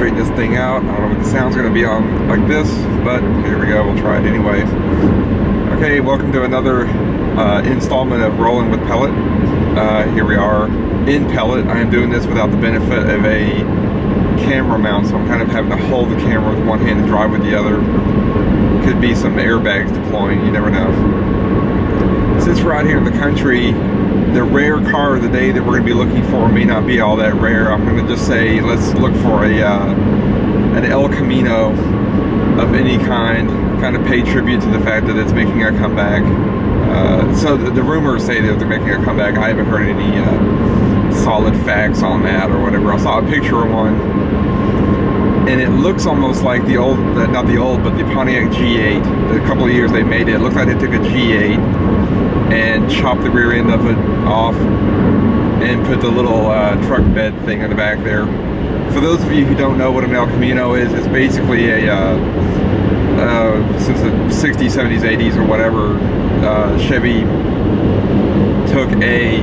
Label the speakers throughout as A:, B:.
A: straighten this thing out. I don't know what the sound's going to be on like this, but here we go. We'll try it anyway. Okay, welcome to another installment of Rollin with Pellet. Here we are in Pellet. I am doing this without the benefit of a camera mount, so I'm kind of having to hold the camera with one hand and drive with the other. Could be some airbags deploying, you never know. Since we're out here in the country, the rare car of the day that we're going to be looking for may not be all that rare. I'm going to just say let's look for an El Camino of any kind of pay tribute to the fact that it's making a comeback. So the rumors say that they're making a comeback. I haven't heard any solid facts on that or whatever. I saw a picture of one, and it looks almost like the old, not the old, but the Pontiac G8. A couple of years they made it. It looked like they took a G8 and chopped the rear end of it off and put the little truck bed thing in the back there. For those of you who don't know what an El Camino is, it's basically a since the 60s, 70s, 80s or whatever, Chevy took a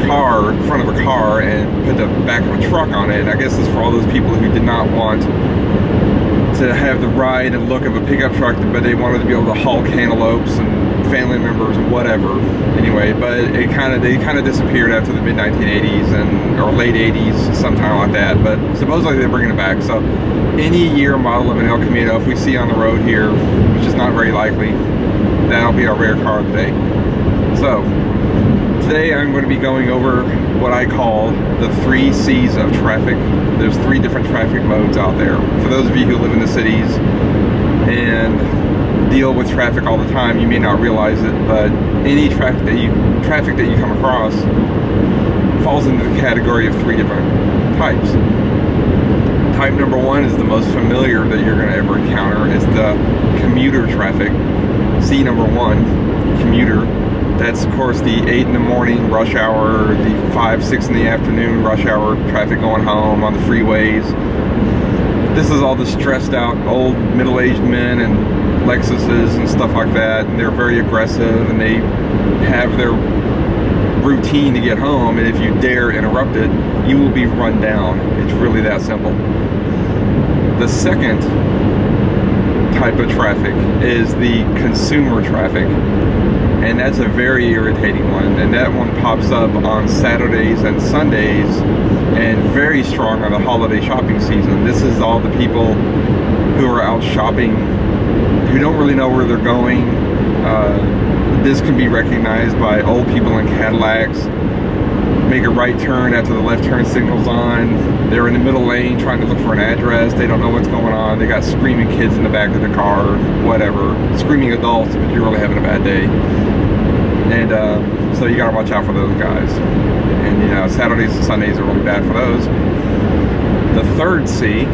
A: car, front of a car, and put the back of a truck on it. And I guess it's for all those people who did not want to have the ride and look of a pickup truck, but they wanted to be able to haul cantaloupes and family members and whatever. Anyway, but they kind of disappeared after the mid 1980s or late 80s, sometime like that. But supposedly they're bringing it back. So any year model of an El Camino, if we see on the road here, which is not very likely, that'll be our rare car of the day. So today I'm going to be going over what I call the 3 C's of traffic. There's 3 different traffic modes out there. For those of you who live in the cities and deal with traffic all the time, you may not realize it, but any traffic that you come across falls into the category of 3 different types. Type number 1 is the most familiar that you're going to ever encounter. Is the commuter traffic. C number 1, commuter. That's, of course, the 8 in the morning rush hour, the 5, 6 in the afternoon rush hour traffic going home on the freeways. This is all the stressed out old middle-aged men and Lexuses and stuff like that, and they're very aggressive, and they have their routine to get home, and if you dare interrupt it, you will be run down. It's really that simple. The second type of traffic is the consumer traffic, and that's a very irritating one, and that one pops up on Saturdays and Sundays and very strong on the holiday shopping season. This is all the people who are out shopping who don't really know where they're going. This can be recognized by old people in Cadillacs. Make a right turn after the left turn signal's on. They're in the middle lane trying to look for an address. They don't know what's going on. They got screaming kids in the back of the car, whatever. Screaming adults if you're really having a bad day. And so you gotta watch out for those guys. And you know, Saturdays and Sundays are really bad for those. The third C,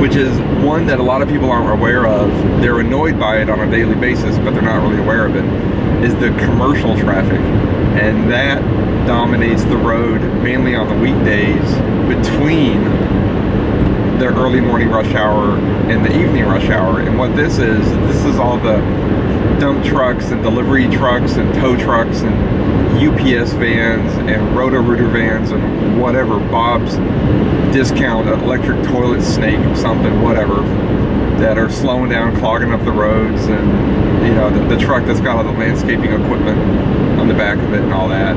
A: which is one that a lot of people aren't aware of, they're annoyed by it on a daily basis, but they're not really aware of it, is the commercial traffic. And that dominates the road mainly on the weekdays between the early morning rush hour and the evening rush hour. And what this is all the dump trucks and delivery trucks and tow trucks and UPS vans and Roto-Rooter vans and whatever, Bob's Discount, electric toilet snake, something, whatever, that are slowing down, clogging up the roads, and you know, the truck that's got all the landscaping equipment on the back of it and all that.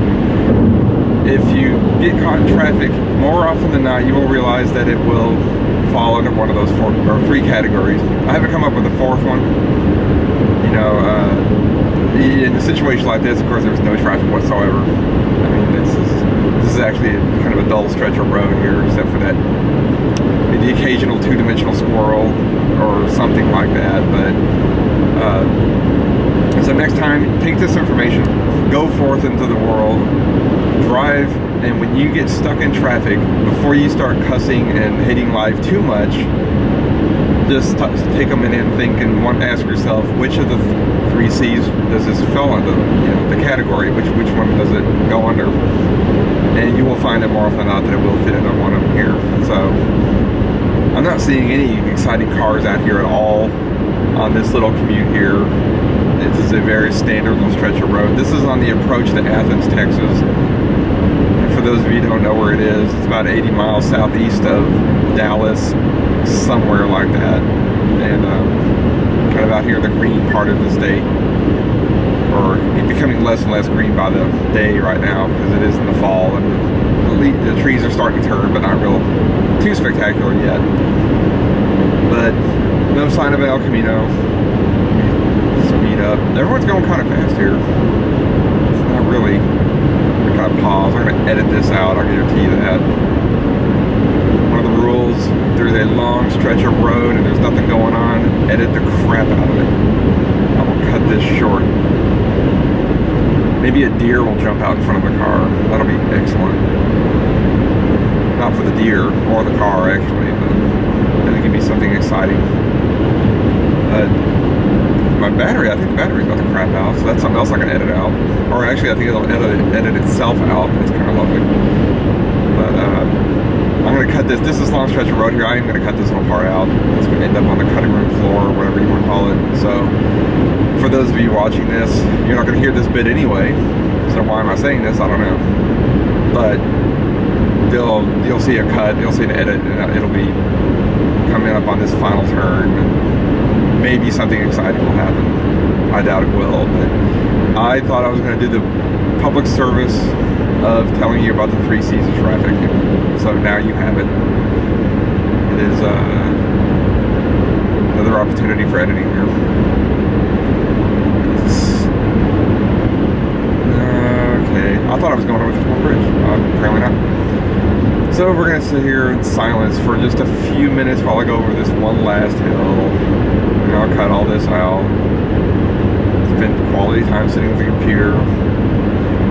A: If you get caught in traffic, more often than not, you will realize that it will fall under one of those 4 or 3 categories. I haven't come up with a 4th one. You know, in a situation like this, of course, there's no traffic whatsoever. I mean, this is actually kind of a dull stretch of road here, except for that, the occasional 2-dimensional squirrel or something like that. But so next time, take this information, go forth into the world, drive, and when you get stuck in traffic, before you start cussing and hating life too much, just take a minute and think and ask yourself, which of the 3 C's does this fall under? You know, the category, which one does it go under? And you will find that more often than not that it will fit into one of them here. So I'm not seeing any exciting cars out here at all on this little commute here. This is a very standard little stretch of road. This is on the approach to Athens, Texas. And for For those of you who don't know where it is, it's about 80 miles southeast of Dallas, somewhere like that. And kind of out here in the green part of the state. Or becoming less and less green by the day right now, because it is in the fall and the trees are starting to turn, but not real too spectacular yet. But no sign of El Camino. Speed up. Everyone's going kind of fast here. It's not really. I kind of pause. I'm going to edit this out, I'll guarantee you that. One of the rules, if there's a long stretch of road and there's nothing going on, edit the crap out of it. I will cut this short. Maybe a deer will jump out in front of the car. That'll be excellent. Not for the deer or the car, actually, but it could be something exciting. My battery, I think the battery's about to crap out, so that's something else I can edit out. Or actually, I think it'll edit itself out. It's kind of lovely. But I'm going to cut this. This is a long stretch of road here. I am going to cut this little part out. It's going to end up on the cutting room floor, or whatever you want to call it. So, for those of you watching this, you're not going to hear this bit anyway. So why am I saying this? I don't know. But you'll see a cut, you'll see an edit, and it'll be coming up on this final turn. And maybe something exciting will happen. I doubt it will, but I thought I was going to do the public service of telling you about the 3 C's of traffic. So now you have it. It is another opportunity for editing here. Okay, I thought I was going over this one bridge. Apparently not. So we're going to sit here in silence for just a few minutes while I go over this one last hill. And I'll cut all this out. Spend quality time sitting with the computer,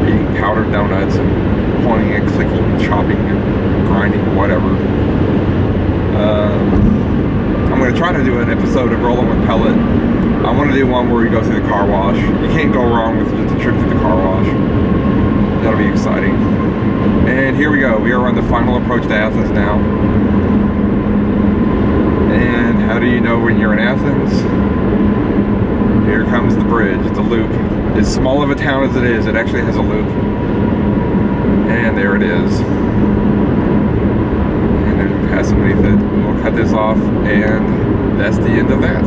A: eating powdered donuts and pointing and clicking and chopping and grinding or whatever. I'm going to try to do an episode of Rollin with Pellet. I want to do one where we go through the car wash. You can't go wrong with just a trip through the car wash. That'll be exciting. And here we go. We are on the final approach to Athens now. And how do you know when you're in Athens? Here comes the bridge. It's a loop. As small of a town as it is, it actually has a loop. And there it is. And there's a pass underneath it. We'll cut this off, and that's the end of that.